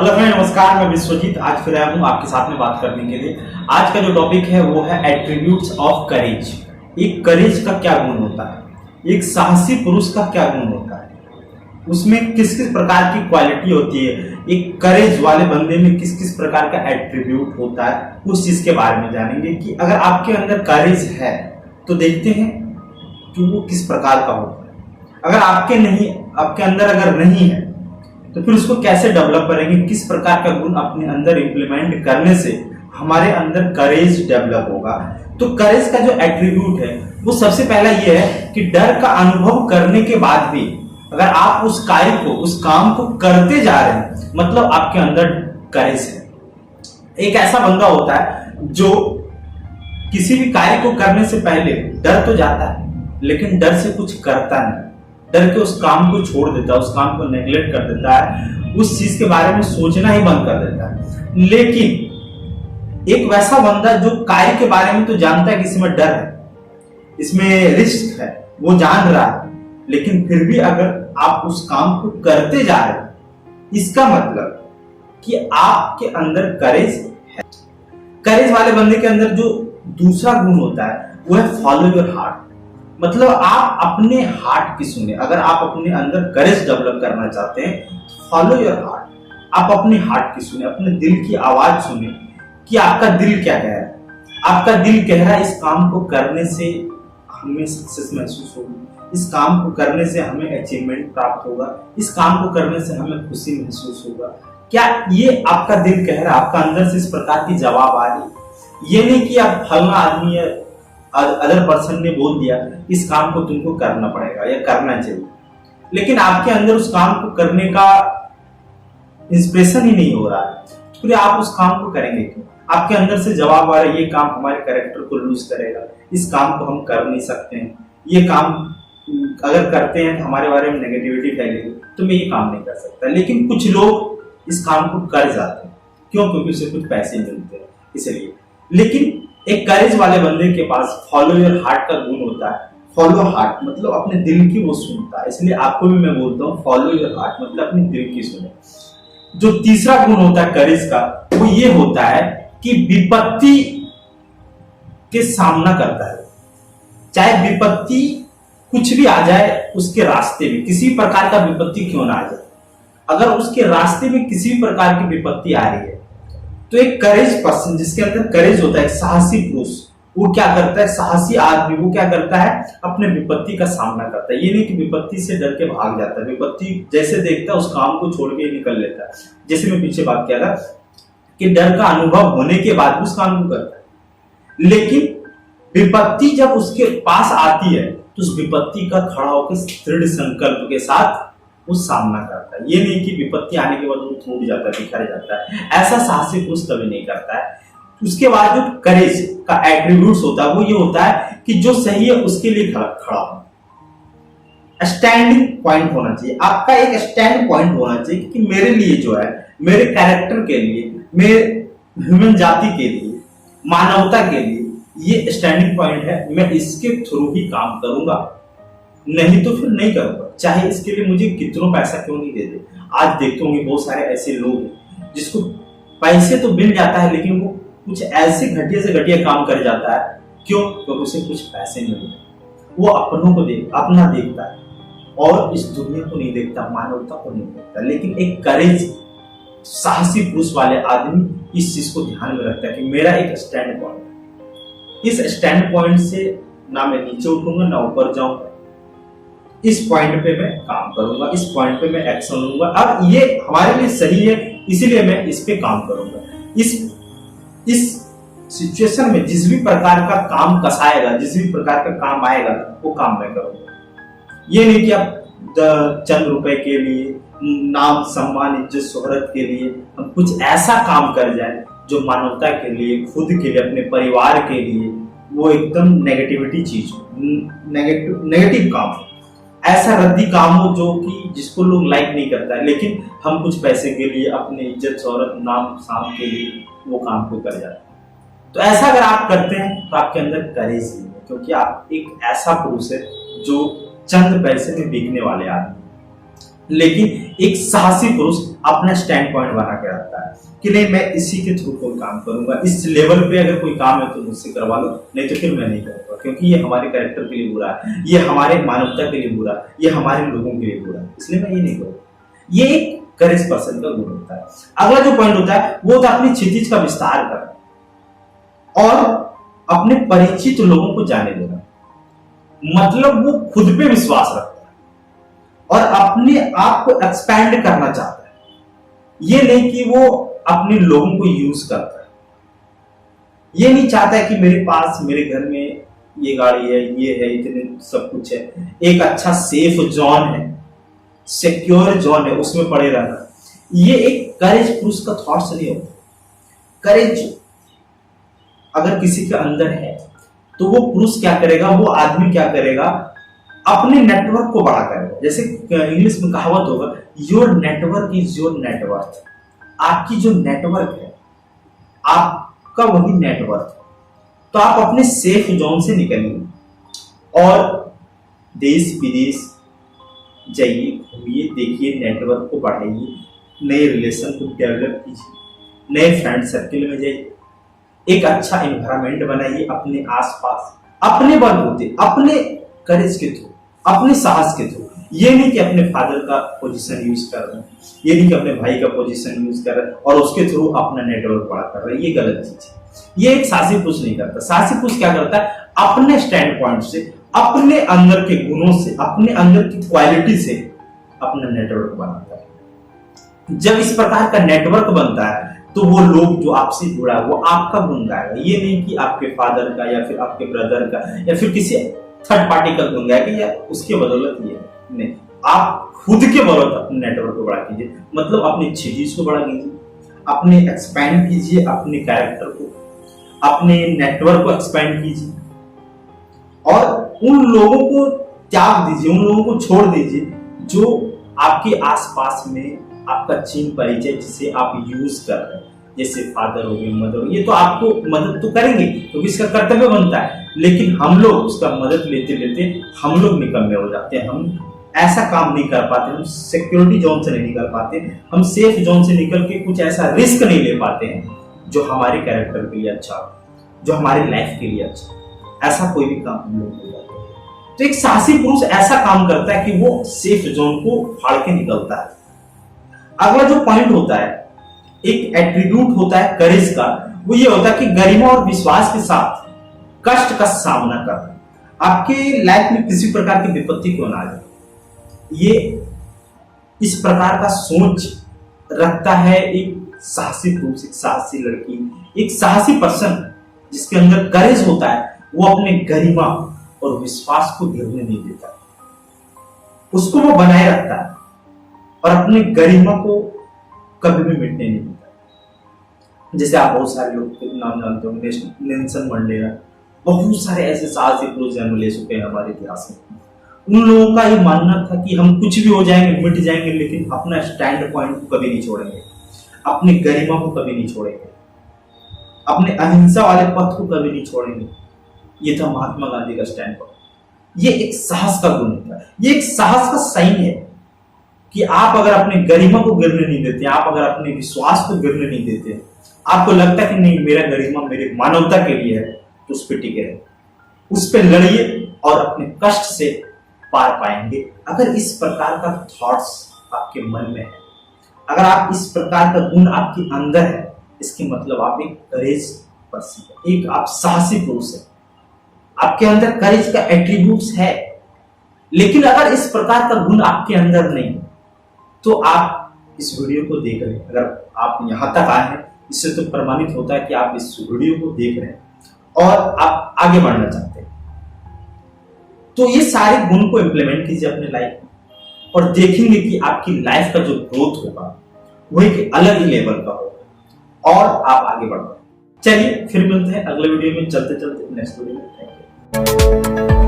Hello friend, नमस्कार। मैं विश्वजीत आज फिर आया हूँ आपके साथ में बात करने के लिए। आज का जो टॉपिक है वो है एट्रीब्यूट्स ऑफ करेज। एक करेज का क्या गुण होता है, एक साहसी पुरुष का क्या गुण होता है, उसमें किस किस प्रकार की क्वालिटी होती है, एक करेज वाले बंदे में किस किस प्रकार का एट्रीब्यूट होता है, उस चीज के बारे में जानेंगे कि अगर आपके अंदर करेज है तो देखते हैं कि वो किस प्रकार का होता है। अगर आपके अंदर अगर नहीं है तो फिर उसको कैसे डेवलप करेंगे, किस प्रकार का गुण अपने अंदर इंप्लीमेंट करने से हमारे अंदर करेज डेवलप होगा। तो करेज का जो एट्रीब्यूट है वो सबसे पहला ये है कि डर का अनुभव करने के बाद भी अगर आप उस कार्य को, उस काम को करते जा रहे हैं, मतलब आपके अंदर करेज है। एक ऐसा बंदा होता है जो किसी भी कार्य को करने से पहले डर तो जाता है लेकिन डर से कुछ करता नहीं, डर के उस काम को छोड़ देता है, उस काम को नेग्लेक्ट कर देता है, उस चीज के बारे में सोचना ही बंद कर देता है। लेकिन एक वैसा बंदा जो कार्य के बारे में तो जानता है कि इसमें डर है, इसमें रिस्क है, वो जान रहा है, लेकिन फिर भी अगर आप उस काम को करते जा रहे हैं, इसका मतलब कि आपके अंदर करेज है। करेज वाले बंदे के अंदर जो दूसरा गुण होता है वो है फॉलो योर हार्ट। मतलब आप अपने हार्ट की सुने। अगर आप अपने अंदर करेज डेवलप करना चाहते हैं तो फॉलो योर हार्ट। आप अपने हार्ट की सुने, अपने दिल की आवाज सुने कि आपका दिल क्या कह रहा है। आपका दिल कह रहा है इस काम को करने से हमें सक्सेस महसूस होगी, इस काम को करने से हमें अचीवमेंट प्राप्त होगा, इस काम को करने से हमें खुशी महसूस होगा। क्या ये आपका दिल कह रहा है? आपका अंदर से इस प्रकार की जवाब आ रही। ये नहीं कि आप फलना आदमी है, अदर पर्सन ने बोल दिया इस काम को तुमको करना पड़ेगा या करना चाहिए, लेकिन आपके अंदर उस काम को करने का इंस्पिरेशन ही नहीं हो रहा है, तो फिर आप उस काम को करेंगे क्यों? आपके अंदर से जवाब आ रहा है ये काम हमारे कैरेक्टर को लूज करेगा, इस काम को हम कर नहीं सकते हैं, ये काम अगर करते हैं तो हमारे बारे में नेगेटिविटी फैलेगी, तो मैं ये काम नहीं कर सकता। लेकिन कुछ लोग इस काम को कर जाते हैं, क्यों? क्योंकि उसे कुछ पैसे मिलते हैं इसलिए। लेकिन एक करेज वाले बंदे के पास फॉलो योर हार्ट का गुण होता है। फॉलो हार्ट मतलब अपने दिल की वो सुनता है, इसलिए आपको भी मैं बोलता हूँ फॉलो योर हार्ट मतलब अपने दिल की सुने। जो तीसरा गुण होता है करेज का वो ये होता है कि विपत्ति के सामना करता है। चाहे विपत्ति कुछ भी आ जाए उसके रास्ते में, किसी प्रकार का विपत्ति क्यों ना आ जाए, अगर उसके रास्ते में किसी भी प्रकार की विपत्ति आ रही है तो एक करेज पर्सन जिसके अंदर करेज होता है, एक साहसी पुरुष, वो क्या करता है, साहसी आदमी वो क्या करता है, अपने विपत्ति का सामना करता है। ये नहीं कि विपत्ति से डर के भाग जाता है, विपत्ति जैसे देखता है उस काम को छोड़ के निकल लेता है। जैसे मैं पीछे बात किया था कि डर का अनुभव होने के बाद उस काम को करता है, लेकिन विपत्ति जब उसके पास आती है तो उस विपत्ति का खड़ा होकर दृढ़ संकल्प के साथ वो सामना करता है। ये नहीं कि विपत्ति आने के बाद वो टूट जाता है, बिखर जाता है, ऐसा साहसी पुरुष कभी नहीं करता है। उसके बाद जो करेज का एट्रीब्यूट्स होता है वो ये होता है कि जो सही है उसके लिए खड़ा हो। स्टैंडिंग पॉइंट होना चाहिए, आपका एक स्टैंड पॉइंट होना चाहिए कि मेरे लिए जो है, मेरे कैरेक्टर के लिए, मेरे ह्यूमन जाति के लिए, मानवता के लिए ये स्टैंडिंग पॉइंट है। मैं इसके थ्रू ही काम करूंगा, नहीं तो फिर नहीं करूंगा, चाहे इसके लिए मुझे कितना पैसा क्यों नहीं दे दे। आज देखते होंगे बहुत सारे ऐसे लोग हैं जिसको पैसे तो मिल जाता है लेकिन वो कुछ ऐसे घटिया से घटिया काम कर जाता है। क्यों? क्योंकि उसे कुछ पैसे नहीं मिलते। वो अपनों को अपना देखता है और इस दुनिया को नहीं देखता, मानवता को नहीं देखता। लेकिन एक करेज साहसी पुरुष वाले आदमी इस चीज को ध्यान में रखता है कि मेरा एक स्टैंड पॉइंट है, इस स्टैंड पॉइंट से ना मैं नीचे उठूंगा ना ऊपर जाऊंगा, इस पॉइंट पे मैं काम करूंगा, इस पॉइंट पे मैं एक्शन लूंगा। अब ये हमारे लिए सही है इसीलिए मैं इस पे काम करूंगा। इस सिचुएशन में जिस भी प्रकार का काम कसाएगा, जिस भी प्रकार का काम आएगा वो काम मैं करूंगा। ये नहीं कि आप चंद रुपए के लिए, नाम सम्मान इज्जत शोहरत के लिए हम कुछ ऐसा काम कर जाए जो मानवता के लिए, खुद के लिए, अपने परिवार के लिए वो एकदम नेगेटिविटी चीज हो, नेगेटिव काम हो, ऐसा रद्दी काम हो जो कि जिसको लोग लाइक नहीं करता है, लेकिन हम कुछ पैसे के लिए, अपने इज्जत शोहरत नाम शाम के लिए वो काम को कर जाते हैं। तो ऐसा अगर आप करते हैं तो आपके अंदर करेज नहीं है, क्योंकि आप एक ऐसा पुरुष है जो चंद पैसे में बिकने वाले आदमी। लेकिन एक साहसी पुरुष अपना स्टैंड पॉइंट बना के रखता है कि नहीं, मैं इसी के थ्रू कोई काम करूंगा, इस लेवल पे अगर कोई काम है तो मुझसे करवा लो, नहीं तो फिर मैं नहीं करूंगा, क्योंकि ये हमारे कैरेक्टर के लिए बुरा है, ये हमारे मानवता के लिए बुरा है, ये हमारे लोगों के लिए बुरा है, इसलिए मैं ये नहीं करूंगा। ये एक करेज पर्सन का गुण होता है। अगला जो पॉइंट होता है वो होता है अपनी क्षितिज का विस्तार करना और अपने परिचित लोगों को जाने देना। मतलब वो खुद पे विश्वास रखता है और अपने आप को एक्सपैंड करना चाहता है। ये नहीं कि वो अपने लोगों को यूज करता है। ये नहीं चाहता है कि मेरे पास, मेरे घर में ये गाड़ी है, ये है, इतने सब कुछ है, एक अच्छा सेफ जोन है, सिक्योर जोन है, उसमें पड़े रहना। ये एक करेज पुरुष का थॉट्स नहीं होता। करेज अगर किसी के अंदर है तो वो पुरुष क्या करेगा, वो आदमी क्या करेगा, अपने नेटवर्क को बड़ा करेगा। जैसे इंग्लिश में कहावत होगा, your network is your net worth. आपकी जो नेटवर्क है आपका वही नेटवर्क। तो आप अपने सेफ जोन से निकलिए और देश विदेश जाइए, घूमिए, देखिए, नेटवर्क को बढ़ाइए, नए रिलेशन को डेवलप कीजिए, नए फ्रेंड सर्किल में जाइए, एक अच्छा एनवायरनमेंट बनाइए अपने आसपास, अपने बलबूते, अपने करेज के थ्रू, अपने साहस के थ्रू। ये नहीं कि अपने फादर का पोजीशन यूज कर रहे हैं, ये नहीं कि अपने भाई का पोजीशन यूज कर रहे हैं और उसके थ्रू अपना नेटवर्क बड़ा कर रहे हैं। ये गलत चीज है। ये एक साहसी पुरुष नहीं करता। साहसी पुरुष क्या करता है, अपने स्टैंड पॉइंट से, अपने अंदर के गुणों से, अपने अंदर की क्वालिटी से अपना नेटवर्क बनाता है। जब इस प्रकार का नेटवर्क बनता है तो वो लोग जो आपसे जुड़ा है वो आपका गुण गाएगा। ये नहीं कि आपके फादर का या फिर आपके ब्रदर का या फिर किसी थर्ड पार्टी का गुण गाएगा या उसके बदौलत। ये नहीं, आप खुद के बदौलत अपने नेटवर्क को बड़ा कीजिए। मतलब अपनी क्षितिज को बड़ा कीजिए, अपने एक्सपैंड कीजिए, अपने कैरेक्टर को, अपने नेटवर्क को एक्सपैंड कीजिए और उन लोगों को त्याग दीजिए, उन लोगों को छोड़ दीजिए जो आपके आसपास में आपका चिन्ह परिचय जिसे आप यूज कर रहे हैं, जैसे फादर हो गए, मदर हो गए, ये तो आपको मदद तो करेंगे क्योंकि इसका कर्तव्य बनता है। लेकिन हम लोग उसका मदद लेते लेते हम लोग निकम्मे हो जाते हैं। हम ऐसा काम नहीं कर पाते, हम सिक्योरिटी जोन से नहीं निकल पाते, हम सेफ जोन से निकल के कुछ ऐसा रिस्क नहीं ले पाते हैं जो हमारे कैरेक्टर के लिए अच्छा हो, जो हमारी लाइफ के लिए अच्छा। ऐसा कोई भी काम हम लोग नहीं करते। तो एक साहसी पुरुष ऐसा काम करता है कि वो सेफ जोन को फाड़ के निकलता है। अगला जो पॉइंट होता है, एक एट्रीब्यूट होता है करेज का, वो ये होता है कि गरिमा और विश्वास के साथ कष्ट का सामना करना। आपके लाइफ में किसी प्रकार की विपत्ति क्यों ना आ जाए, ये इस प्रकार का सोच रखता है एक साहसी पुरुष, एक साहसी लड़की, एक साहसी पर्सन जिसके अंदर करेज होता है। वो अपने गरिमा और विश्वास को गिरने नहीं देता, उसको वो बनाए रखता है और अपने गरिमा को कभी भी मिटने नहीं देता। जैसे आप बहुत सारे लोग के नाम जानते हो, नेल्सन मंडेला, बहुत सारे ऐसे साहसी पुरुष जन्म ले चुके हैं हमारे इतिहास में। उन लोगों का ये मानना था कि हम कुछ भी हो जाएंगे, मिट जाएंगे, लेकिन अपना स्टैंड पॉइंट को कभी नहीं छोड़ेंगे, अपनी गरिमा को कभी नहीं छोड़ेंगे, अपने अहिंसा वाले पथ को कभी नहीं छोड़ेंगे। ये था महात्मा गांधी का स्टैंड पॉइंट। ये एक साहस का गुण होता है, ये एक साहस का साइन है कि आप अगर अपने गरिमा को गिरने नहीं देते, आप अगर अपने विश्वास को गिरने नहीं देते, आपको लगता है कि नहीं मेरा गरिमा मेरे मानवता के लिए है, तो उस पर टिके रहे, उस पर लड़िए और अपने कष्ट से पार पाएंगे। अगर इस प्रकार का थॉट्स आपके मन में है, अगर आप इस प्रकार का गुण आपके अंदर है, इसके मतलब आप एक करेज पर्सन है, एक आप साहसी पुरुष है, आपके अंदर करेज का एट्रीब्यूट्स है। लेकिन अगर इस प्रकार का गुण आपके अंदर नहीं, तो आप इस वीडियो को देख रहे हैं, अगर आप यहां तक आए हैं, इससे तो प्रमाणित होता है कि आप इस वीडियो को देख रहे हैं और आप आगे बढ़ना चाहते हैं। तो ये सारे गुण को इंप्लीमेंट कीजिए अपने लाइफ में और देखेंगे कि आपकी लाइफ का जो ग्रोथ होगा वो एक अलग ही लेवल का होगा और आप आगे बढ़ पाएंगे। चलिए फिर मिलते हैं अगले वीडियो में, चलते चलते नेक्स्ट वीडियो में। Thank you.